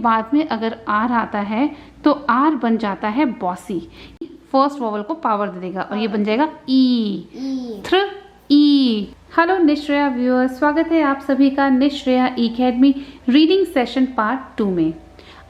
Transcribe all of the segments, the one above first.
बाद में अगर आर आता है तो आर बन जाता है बॉसी, फर्स्ट वॉवल को पावर दे देगा और ये बन जाएगा ई, थ्र ई। हेलो निश्रेया व्यूअर्स, स्वागत है आप सभी का निश्रेया अकेडमी रीडिंग सेशन पार्ट 2 में।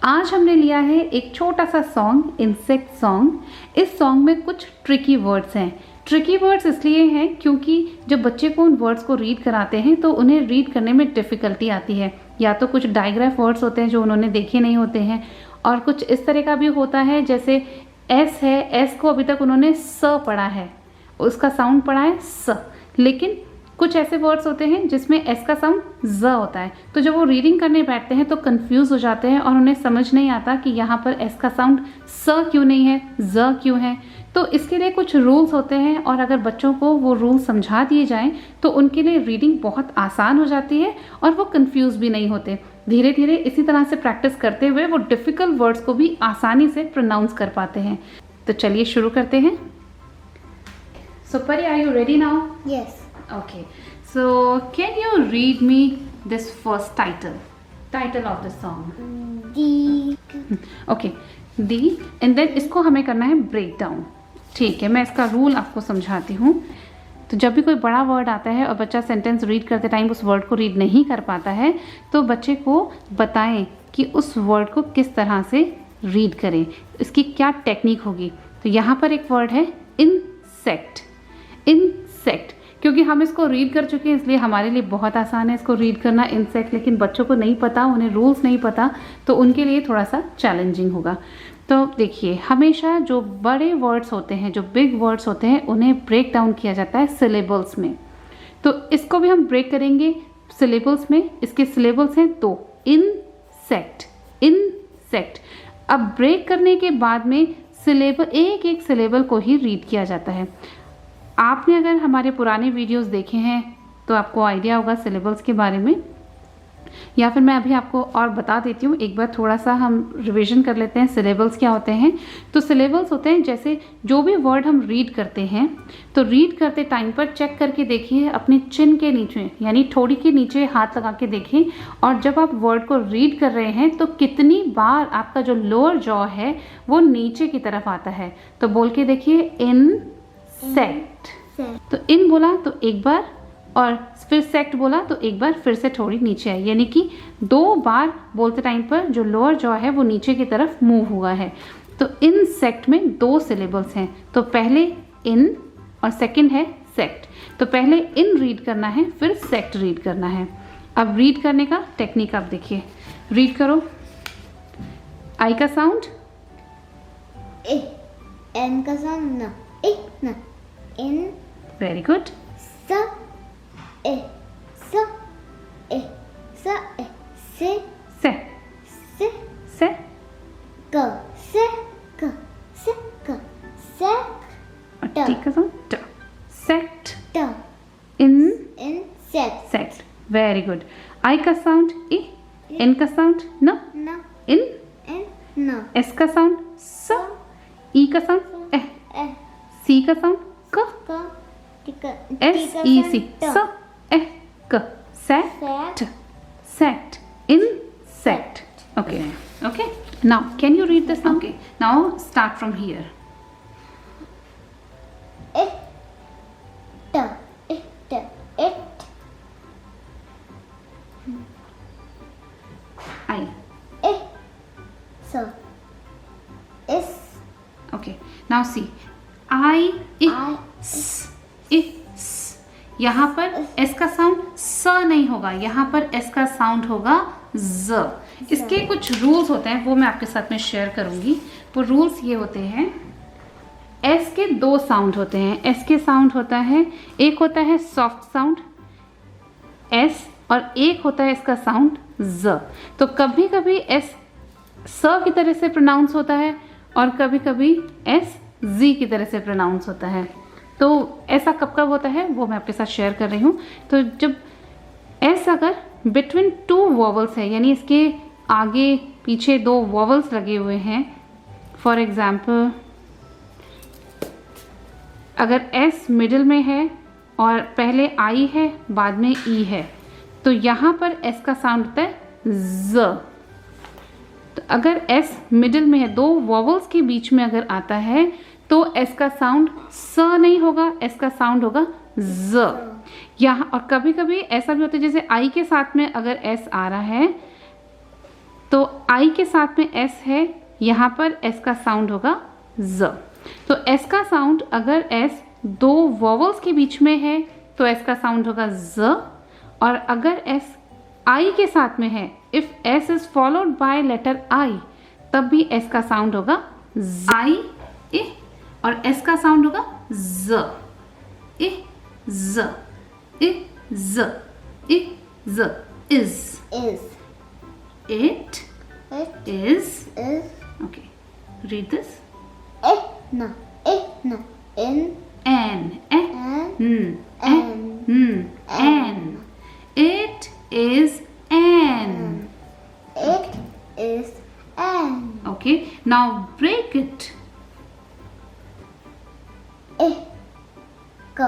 आज हमने लिया है एक छोटा सा सॉन्ग, इंसेक्ट सॉन्ग। इस सॉन्ग में कुछ ट्रिकी वर्ड्स हैं। ट्रिकी वर्ड्स इसलिए हैं क्योंकि जब बच्चे को उन वर्ड्स को रीड कराते हैं तो उन्हें रीड करने में डिफ़िकल्टी आती है। या तो कुछ डायग्राफ वर्ड्स होते हैं जो उन्होंने देखे नहीं होते हैं, और कुछ इस तरह का भी होता है जैसे एस है, एस को अभी तक उन्होंने स पढ़ा है, उसका साउंड पढ़ा है स, लेकिन कुछ ऐसे वर्ड्स होते हैं जिसमें एस का साउंड ज होता है। तो जब वो रीडिंग करने बैठते हैं तो कंफ्यूज हो जाते हैं और उन्हें समझ नहीं आता कि यहाँ पर एस का साउंड स क्यों नहीं है, ज क्यों है। तो इसके लिए कुछ रूल्स होते हैं और अगर बच्चों को वो रूल समझा दिए जाएं तो उनके लिए रीडिंग बहुत आसान हो जाती है और वो कंफ्यूज भी नहीं होते। धीरे धीरे इसी तरह से प्रैक्टिस करते हुए वो डिफ़िकल्ट वर्ड्स को भी आसानी से प्रोनाउंस कर पाते हैं। तो चलिए शुरू करते हैं। So Pari, are you ready now? Yes. Okay, so can you read me this first title of the song? D. Okay, D, and then इसको हमें करना है ब्रेक डाउन। ठीक है, मैं इसका रूल आपको समझाती हूँ। तो जब भी कोई बड़ा वर्ड आता है और बच्चा सेंटेंस रीड करते टाइम उस वर्ड को रीड नहीं कर पाता है तो बच्चे को बताएं कि उस वर्ड को किस तरह से रीड करें, इसकी क्या टेक्निक होगी। तो यहाँ पर एक वर्ड है इंसेक्ट। इंसेक्ट क्योंकि हम इसको रीड कर चुके हैं इसलिए हमारे लिए बहुत आसान है इसको रीड करना, इंसेक्ट। लेकिन बच्चों को नहीं पता, उन्हें रूल्स नहीं पता, तो उनके लिए थोड़ा सा चैलेंजिंग होगा। तो देखिए, हमेशा जो बड़े वर्ड्स होते हैं, जो बिग वर्ड्स होते हैं, उन्हें ब्रेक डाउन किया जाता है सिलेबल्स में। तो इसको भी हम ब्रेक करेंगे सिलेबल्स में। इसके सिलेबल्स हैं 2, इंसेक्ट, इंसेक्ट। अब ब्रेक करने के बाद में सिलेबल, एक एक सिलेबल को ही रीड किया जाता है। आपने अगर हमारे पुराने वीडियोस देखे हैं तो आपको आइडिया होगा सिलेबल्स के बारे में, या फिर मैं अभी आपको और बता देती हूँ। एक बार थोड़ा सा हम रिवीजन कर लेते हैं सिलेबल्स क्या होते हैं। तो सिलेबल्स होते हैं जैसे जो भी वर्ड हम रीड करते हैं तो रीड करते टाइम पर चेक करके देखिए अपने चिन के नीचे, यानी ठोड़ी के नीचे हाथ लगा के देखिए, और जब आप वर्ड को रीड कर रहे हैं तो कितनी बार आपका जो लोअर जॉ है वो नीचे की तरफ आता है। तो बोल के देखिए, इंसेक्ट। तो इन बोला तो एक बार, और फिर सेक्ट बोला तो एक बार फिर से थोड़ी नीचे आई, यानी कि 2 बार बोलते टाइम पर जो लोअर जॉ है वो नीचे की तरफ मूव हुआ है। तो इन सेक्ट में 2 सिलेबल्स हैं। तो पहले इन और सेकंड है सेक्ट। तो पहले इन रीड करना है, फिर सेक्ट रीड करना है। अब रीड करने का टेक्निक आप देखिए, रीड करो। आई का साउंड E. N का साउंड न, E न, इन। Very good. स ए, स ए, स ए, से से से से क, से क, से क, से और टी का साउंड ट, सेक्ट, ट, in, insect. Sect. Very good. I का साउंड ई, एन का साउंड न, न, इन, इन, न, एस का साउंड स, ई का साउंड ए, ए, सी का साउंड क, क, टिक, एस ई सी, स ए क, sect, sect, insect. Okay, okay. Now, can you read this now? Okay. Now, start from here. It, it. I. It, so, is. Okay. Now see. I, s, यहाँ पर s का sound स नहीं होगा, यहाँ पर s का साउंड होगा ज। इसके कुछ रूल्स होते हैं, वो मैं आपके साथ में शेयर करूंगी। वो रूल्स ये होते हैं, s के 2 साउंड होते हैं। s के साउंड होता है, एक होता है सॉफ्ट साउंड s और एक होता है इसका साउंड ज। तो कभी कभी s स की तरह से प्रोनाउंस होता है और कभी कभी s जी की तरह से प्रोनाउंस होता है। तो ऐसा कब कब होता है वो मैं आपके साथ शेयर कर रही हूँ। तो जब एस अगर बिटवीन 2 वॉवल्स है, यानी इसके आगे पीछे 2 वॉवल्स लगे हुए हैं, फॉर एग्जाम्पल अगर एस मिडिल में है और पहले आई है बाद में ई है, तो यहाँ पर एस का साउंड होता है ज। तो अगर एस मिडिल में है, दो वॉवल्स के बीच में अगर आता है तो एस का साउंड स नहीं होगा, एस का साउंड होगा ज। यहाँ और कभी कभी ऐसा भी होता है जैसे आई के साथ में अगर एस आ रहा है तो आई के साथ में एस है, यहाँ पर एस का साउंड होगा ज। तो एस का साउंड अगर एस दो वॉवल्स के बीच में है तो एस का साउंड होगा ज, और अगर एस आई के साथ में है, if S is followed by letter I, तब भी एस का साउंड होगा आई ए, और एस का साउंड होगा ज ए ज ए ज ए ज। Is is it is is okay, read this no in N and N it is an. it is an okay, now break it. k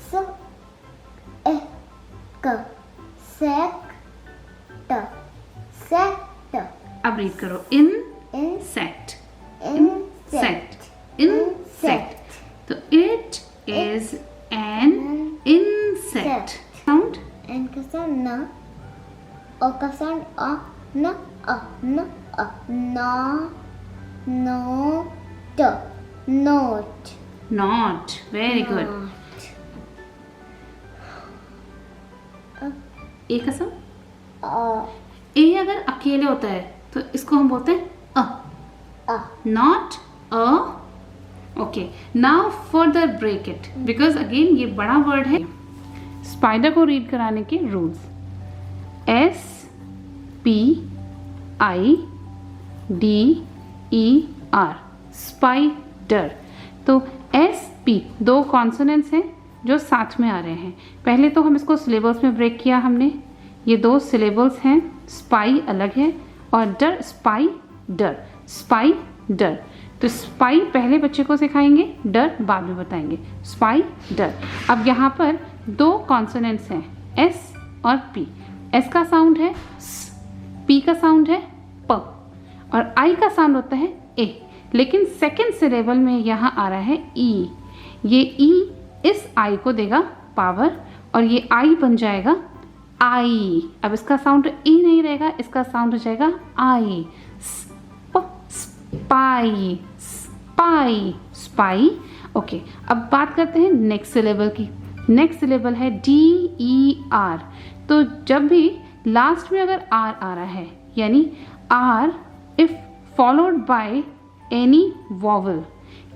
s k sect अब रीड करो, इन insect insect insect, तो it is an insect। Sound n का sound न, o का sound अ न अ न अ न not not not, very good. A का साउंड, ए अगर अकेले होता है तो इसको हम बोलते हैं अ, नॉट अ। Okay, now further break it, because again ये बड़ा वर्ड है। स्पाइडर को रीड कराने के rules, S P I D E R, spider. तो एस पी दो कॉन्सोनेंट्स हैं जो साथ में आ रहे हैं। पहले तो हम इसको सिलेबल्स में ब्रेक किया हमने, ये दो सिलेबल्स हैं, स्पाई अलग है और डर, स्पाइडर स्पाइडर। तो स्पाई पहले बच्चे को सिखाएंगे, डर बाद में बताएंगे, स्पाइडर। अब यहाँ पर दो कॉन्सोनेंट्स हैं, एस और पी। एस का साउंड है स, पी का साउंड है प, और आई का साउंड होता है ए। लेकिन सेकेंड सिलेबल में यहाँ आ रहा है ई। ये ई इस आई को देगा पावर और ये आई बन जाएगा आई। अब इसका साउंड ई नहीं रहेगा, इसका साउंड हो जाएगा I. Spy spy spy. Okay, अब बात करते हैं नेक्स्ट सिलेबल की। नेक्स्ट सिलेबल है डी ई आर। तो जब भी लास्ट में अगर आर आ रहा है, यानी R if followed by any vowel,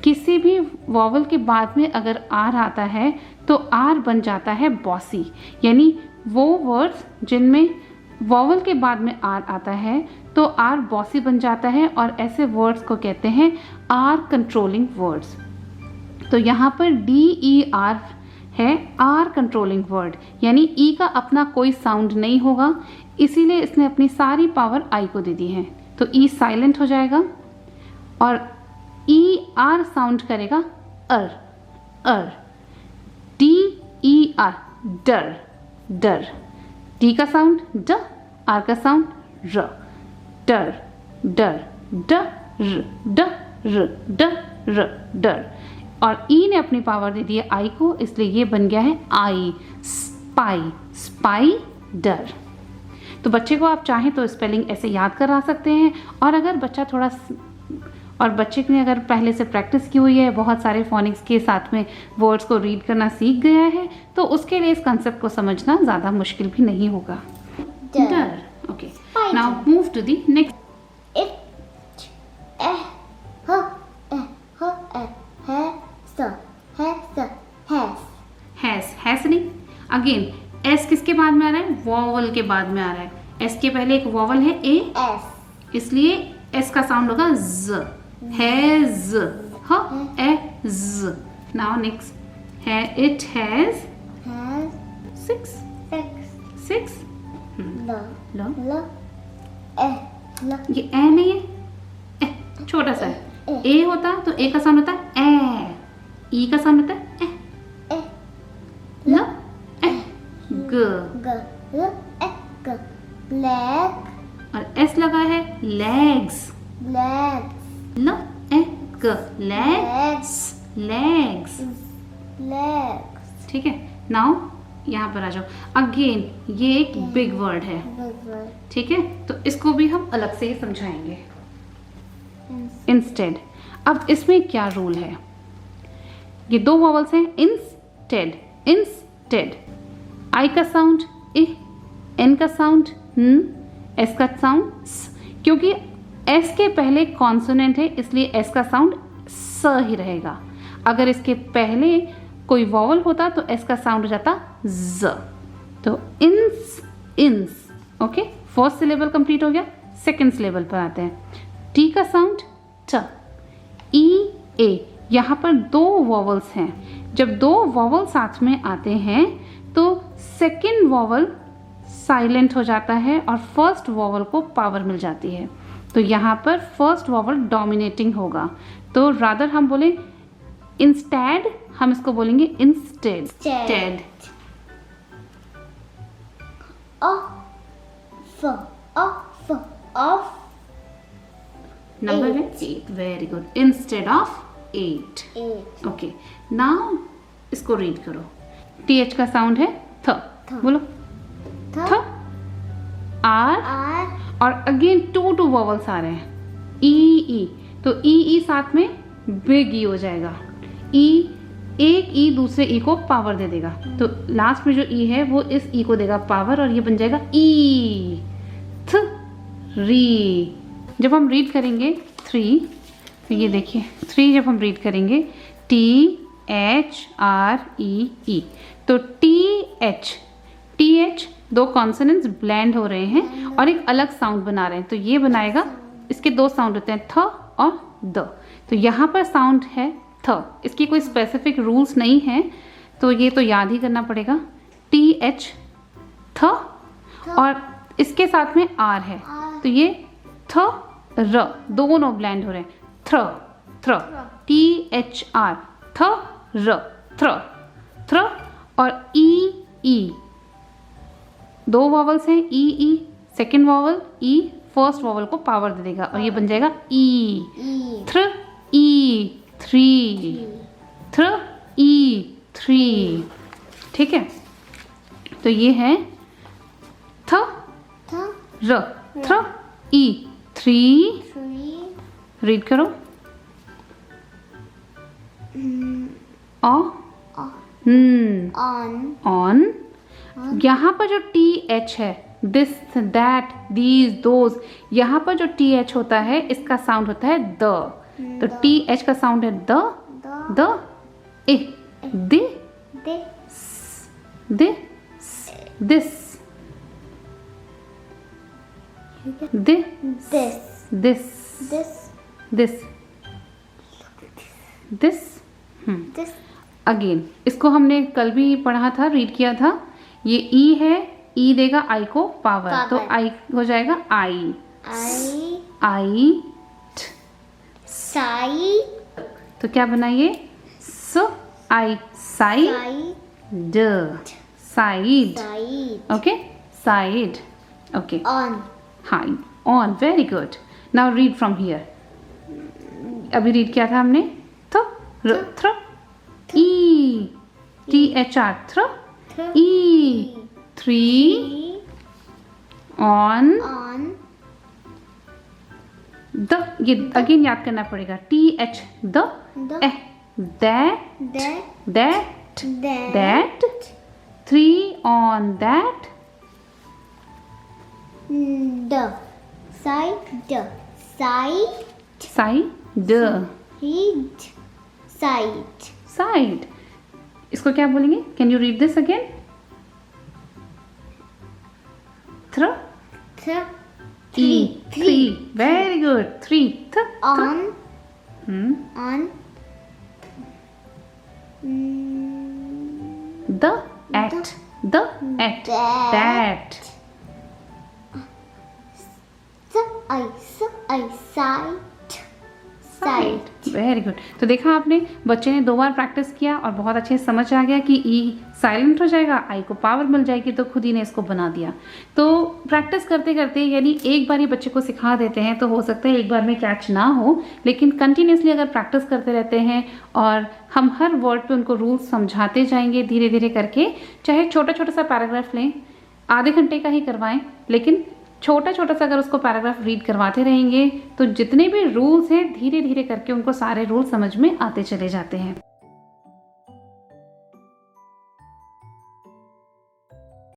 किसी भी वॉवल के बाद में अगर आर आता है तो आर बन जाता है बॉसी। यानी वो वर्ड्स जिनमें वॉवल के बाद में आर आता है तो आर बॉसी बन जाता है, और ऐसे वर्ड्स को कहते हैं आर कंट्रोलिंग वर्ड्स। तो यहाँ पर डी ई आर है आर कंट्रोलिंग वर्ड, यानी ई का अपना कोई साउंड नहीं होगा, इसीलिए इसने अपनी सारी पावर आई को दे दी है। तो ई साइलेंट हो जाएगा और ई आर साउंड करेगा अर अर। डी ई आर डर डर। डी का साउंड ड, आर का साउंड र, डर डर ड र ड र ड र डर। और ई ने अपनी पावर दे दी है आई को, इसलिए ये बन गया है आई, स्पाई स्पाई डर। तो बच्चे को आप चाहें तो स्पेलिंग ऐसे याद करा सकते हैं, और अगर बच्चा थोड़ा और बच्चे ने अगर पहले से प्रैक्टिस की हुई है, बहुत सारे फोनिक्स के साथ में वर्ड्स को रीड करना सीख गया है, तो उसके लिए इस कंसेप्ट को समझना ज़्यादा मुश्किल भी नहीं होगा। डर। Okay, now move to the next. हैस नहीं, अगेन एस किसके बाद में आ रहा है? वॉवल के बाद में आ रहा है। एस के पहले एक वॉवल है ए, इसलिए एस का साउंड होगा ज, हैज, ह ए ज। नाउ नेक्स्ट है इट हैज सिक्स लो। ये ए नहीं है, ए छोटा सा है। ए होता तो ए का साउंड होता है ए, ई का साउंड होता है ए, ल ग। ब्लैक और एस लगा है legs, legs, ल ए ग legs, legs, legs, ठीक है। नाउ यहाँ पर आ जाओ। अगेन ये एक बिग वर्ड है, big word, ठीक है, तो इसको भी हम अलग से ही समझाएंगे। इंस्टेड, अब इसमें क्या रूल है? ये दो वॉवल्स हैं, इंस्टेड, इंस्टेड, आई का साउंड इ, एन का साउंड न, एस का साउंड स। क्योंकि एस के पहले कॉन्सोनेंट है इसलिए एस का साउंड स ही रहेगा। अगर इसके पहले कोई वॉवल होता तो एस का साउंड हो जाता ज। तो इंस, इंस, ओके, फर्स्ट सिलेबल कंप्लीट हो गया। सेकंड सिलेबल पर आते हैं। टी का साउंड ट, ई ए, यहाँ पर दो वॉवल्स हैं। जब दो वॉवल साथ में आते हैं तो सेकंड वॉवल साइलेंट हो जाता है और फर्स्ट वॉवल को पावर मिल जाती है। तो यहाँ पर फर्स्ट वॉवल डोमिनेटिंग होगा। तो रादर हम बोले इंस्टेड, हम इसको बोलेंगे इंस्टेड, टेड। Of, नंबर है 8, very good, instead of 8। 8, okay, now इसको रीड करो। टी एच का साउंड है थ, बोलो थ, आर, और अगेन टू वॉवल्स आ रहे हैं, ई ई, तो ई साथ में बिग ई हो जाएगा। ई, एक ई दूसरे ई को पावर दे देगा, तो लास्ट में जो ई है वो इस ई को देगा पावर और ये बन जाएगा ई, थ, री। जब हम रीड करेंगे 3, तो ये देखिए 3 जब हम रीड करेंगे टी एच आर ई ई, तो टी एच दो कॉन्सोनेंट्स ब्लेंड हो रहे हैं और एक अलग साउंड बना रहे हैं। तो ये बनाएगा, इसके दो साउंड होते हैं थ और द। तो यहाँ पर साउंड है थ, इसकी कोई स्पेसिफिक रूल्स नहीं है, तो ये तो याद ही करना पड़ेगा। टी एच थ, और इसके साथ में आर है, तो ये थ र, दोनों ब्लेंड हो रहे हैं। थ्र, थ्र, टी एच आर, थ र, थ्र, थ्र, और ई, दो वॉवल्स हैं, ई, सेकेंड वॉवल ई, फर्स्ट वॉवल को पावर दे देगा और ये बन जाएगा ई, थ्र ई, थ्री, थ्र ई, थ्री, ठीक है। तो ये है थ र, थ्र ई, थ्री। रीड करो। ऑन, यहाँ पर जो टी एच है, दिस, दैट, दीज, दोज, यहाँ पर जो टी एच होता है इसका साउंड होता है द। तो टी एच का साउंड है the, A, they, this, this. Again इसको हमने कल भी पढ़ा था, रीड किया था। ये ई है, ई देगा आई को पावर, तो आई हो जाएगा आई, साई, तो क्या बनाइए स I, side, side, okay, side, okay, on, हाँ, on, very good. Now read from here. अभी रीड किया था हमने थ्र, ई, टी एच आर, थ्र ई, थ्री, ऑन, द, ये अगेन याद करना पड़ेगा, T H the, a, that, three on that, the, side, side. इसको क्या बोलेंगे? Can you read this again? थ्र, three, very good, three, on, the at, that, side. Very good. तो देखा आपने, बच्चे ने 2 बार प्रैक्टिस किया और बहुत अच्छे से समझ आ गया कि ई साइलेंट हो जाएगा, आई को पावर मिल जाएगी, तो खुद ही ने इसको बना दिया। तो प्रैक्टिस करते करते, यानी एक बार ही बच्चे को सिखा देते हैं तो हो सकता है एक बार में कैच ना हो, लेकिन कंटिन्यूसली अगर प्रैक्टिस करते रहते हैं और हम हर वर्ड पे उनको रूल्स समझाते जाएंगे धीरे धीरे करके, चाहे छोटा छोटा सा पैराग्राफ लें, आधे घंटे का ही करवाएं, लेकिन छोटा छोटा सा अगर उसको पैराग्राफ रीड करवाते रहेंगे तो जितने भी रूल्स हैं धीरे धीरे करके उनको सारे रूल्स समझ में आते चले जाते हैं।